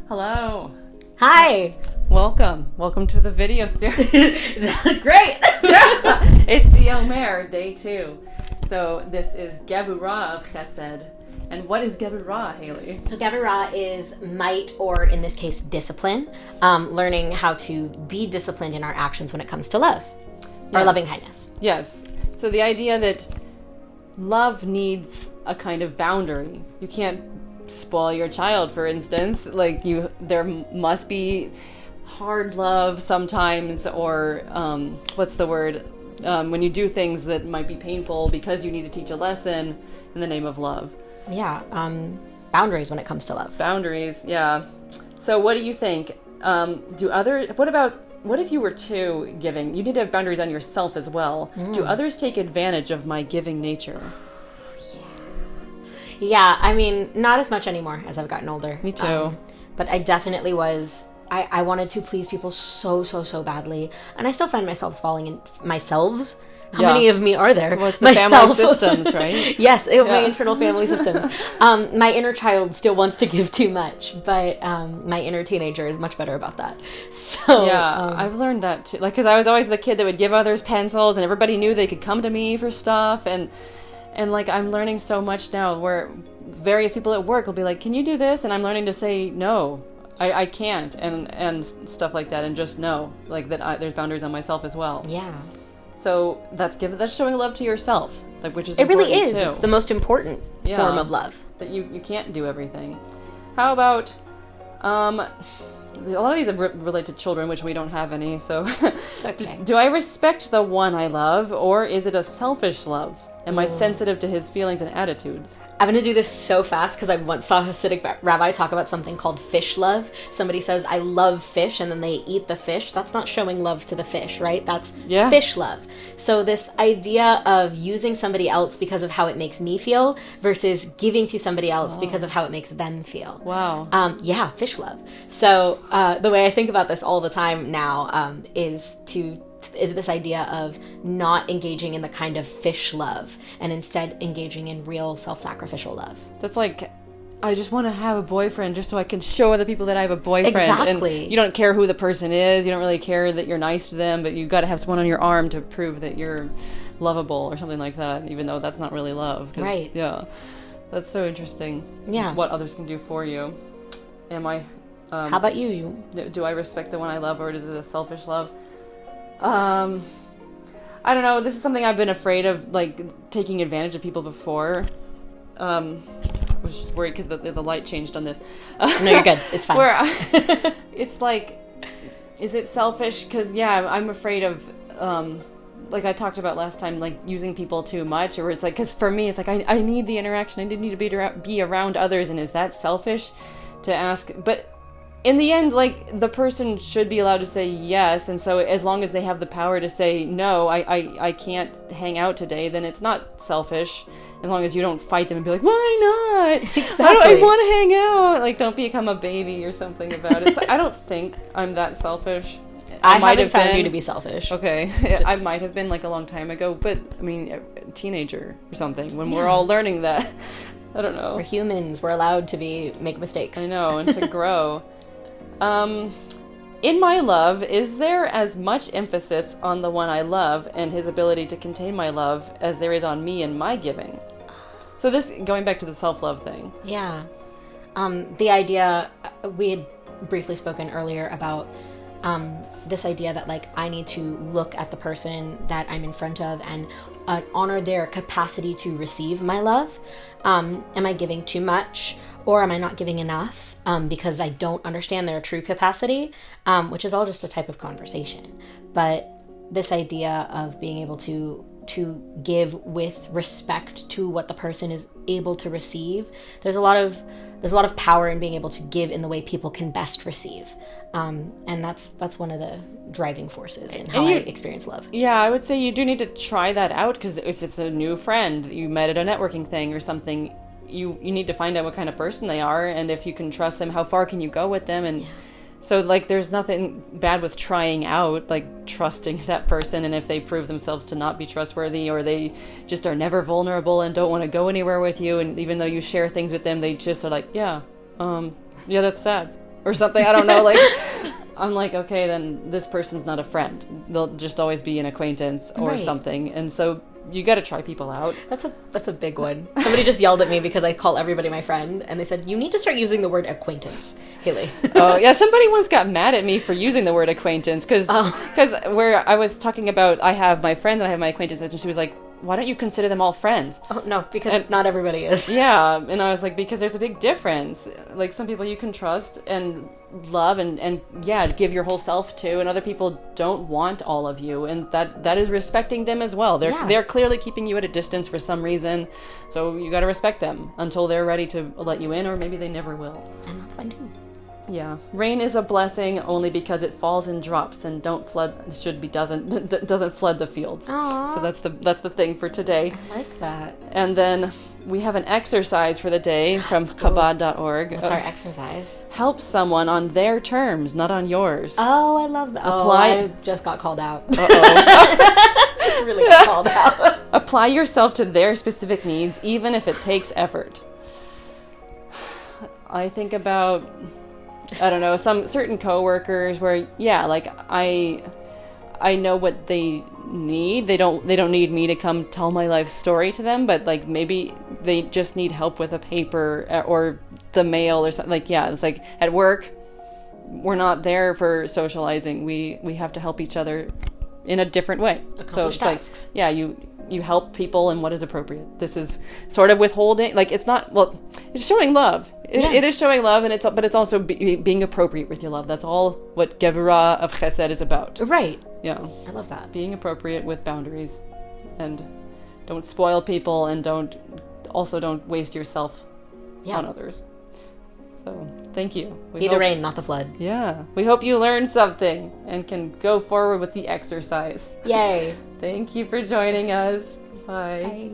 Hello. Hi. Welcome to the video series. Great. It's the Omer, day 2. So this is Gevurah of Chesed. And what is Gevurah, Hayley? So Gevurah is might, or in this case, discipline. Learning how to be disciplined in our actions when it comes to love, or loving kindness. Yes. So the idea that love needs a kind of boundary. You can't spoil your child, for instance. There must be hard love sometimes, or what's the word? When you do things that might be painful because you need to teach a lesson in the name of love. Yeah. Boundaries when it comes to love. Boundaries, yeah. So what do you think? What if you were too giving? You need to have boundaries on yourself as well. Do others take advantage of my giving nature? Yeah, I mean, not as much anymore as I've gotten older. Me too. But I definitely was. I wanted to please people so badly. And I still find myself falling in myself. How many of me are there? Well, it's the family systems, right? Yes, my internal family systems. My inner child still wants to give too much, but my inner teenager is much better about that. So yeah, I've learned that too. Because I was always the kid that would give others pencils, and everybody knew they could come to me for stuff, and I'm learning so much now where various people at work will be like, "Can you do this?" And I'm learning to say no. I can't, and stuff like that, and just know there's boundaries on myself as well. Yeah. So that's showing love to yourself, which is it really is. Too. It's the most important form of love. That you can't do everything. How about a lot of these relate to children, which we don't have any. So it's okay. Do I respect the one I love, or is it a selfish love? Am I sensitive to his feelings and attitudes? I'm going to do this so fast because I once saw a Hasidic rabbi talk about something called fish love. Somebody says, I love fish, and then they eat the fish. That's not showing love to the fish, right? That's fish love. So this idea of using somebody else because of how it makes me feel versus giving to somebody else because of how it makes them feel. Wow. Yeah, fish love. So the way I think about this all the time now is this idea of not engaging in the kind of fish love and instead engaging in real self-sacrificial love. That's like, I just want to have a boyfriend just so I can show other people that I have a boyfriend. Exactly. And you don't care who the person is. You don't really care that you're nice to them, but you got to have someone on your arm to prove that you're lovable or something like that, even though that's not really love. Right. Yeah. That's so interesting. Yeah. What others can do for you. Am I... How about you? Do I respect the one I love, or is it a selfish love? I don't know. This is something I've been afraid of, taking advantage of people before. I was just worried because the light changed on this. No, you're good. It's fine. It's like, is it selfish? Because, I'm afraid of, I talked about last time, using people too much. Or it's because for me, it's I need the interaction. I need to be around others. And is that selfish to ask? But in the end, the person should be allowed to say yes, and so as long as they have the power to say, no, I can't hang out today, then it's not selfish, as long as you don't fight them and be like, why not? Exactly. I want to hang out. Don't become a baby or something about it. I don't think I'm that selfish. I might have found you to be selfish. Okay. I might have been, a long time ago, but, a teenager or something, when we're all learning that. I don't know. We're humans. We're allowed to make mistakes. I know, and to grow. In my love, is there as much emphasis on the one I love and his ability to contain my love as there is on me and my giving? So this, going back to the self-love thing. Yeah. The idea, we had briefly spoken earlier about this idea that I need to look at the person that I'm in front of and honor their capacity to receive my love. Am I giving too much, or am I not giving enough? Because I don't understand their true capacity, which is all just a type of conversation. But this idea of being able to give with respect to what the person is able to receive, there's a lot of power in being able to give in the way people can best receive, and that's one of the driving forces in how I experience love. Yeah, I would say you do need to try that out, because if it's a new friend that you met at a networking thing or something, you need to find out what kind of person they are, and if you can trust them, how far can you go with them, and so there's nothing bad with trying out, trusting that person, and if they prove themselves to not be trustworthy, or they just are never vulnerable and don't want to go anywhere with you, and even though you share things with them, they just are yeah, that's sad, or something. I don't know. Like, I'm like, okay, then this person's not a friend. They'll just always be an acquaintance or Right. something. And so you got to try people out. That's a big one. Somebody just yelled at me because I call everybody my friend, and they said, you need to start using the word acquaintance, Hayley. Oh, yeah, somebody once got mad at me for using the word acquaintance because where I was talking about I have my friends and I have my acquaintances, and she was like, why don't you consider them all friends? Oh, no, because not everybody is. Yeah, and I was like, because there's a big difference. Like, some people you can trust and love and yeah, give your whole self to, and other people don't want all of you, and that is respecting them as well. They're clearly keeping you at a distance for some reason, so you got to respect them until they're ready to let you in, or maybe they never will. And that's fine too. Yeah, rain is a blessing only because it falls in drops and doesn't flood the fields. Aww. So that's the thing for today. I like that. And then we have an exercise for the day from Chabad.org. What's our exercise? Help someone on their terms, not on yours. Oh, I love that. I just got called out. Uh-oh. Just really got called out. Apply yourself to their specific needs, even if it takes effort. I think about, I don't know, some certain coworkers where, yeah, like I know what they need. They don't need me to come tell my life story to them, but like maybe they just need help with a paper or the mail or something. Like, yeah, it's like at work, we're not there for socializing. We have to help each other in a different way. Accomplish tasks. Like, yeah, you help people in what is appropriate. This is sort of withholding, like it's not, well, it's showing love. It is showing love, and but it's also being appropriate with your love. That's all what Gevurah of Chesed is about. Right. Yeah. I love that. Being appropriate with boundaries, and don't spoil people, and don't waste yourself on others. So thank you. Be the rain, not the flood. Yeah. We hope you learned something and can go forward with the exercise. Yay. Thank you for joining us. Bye. Bye.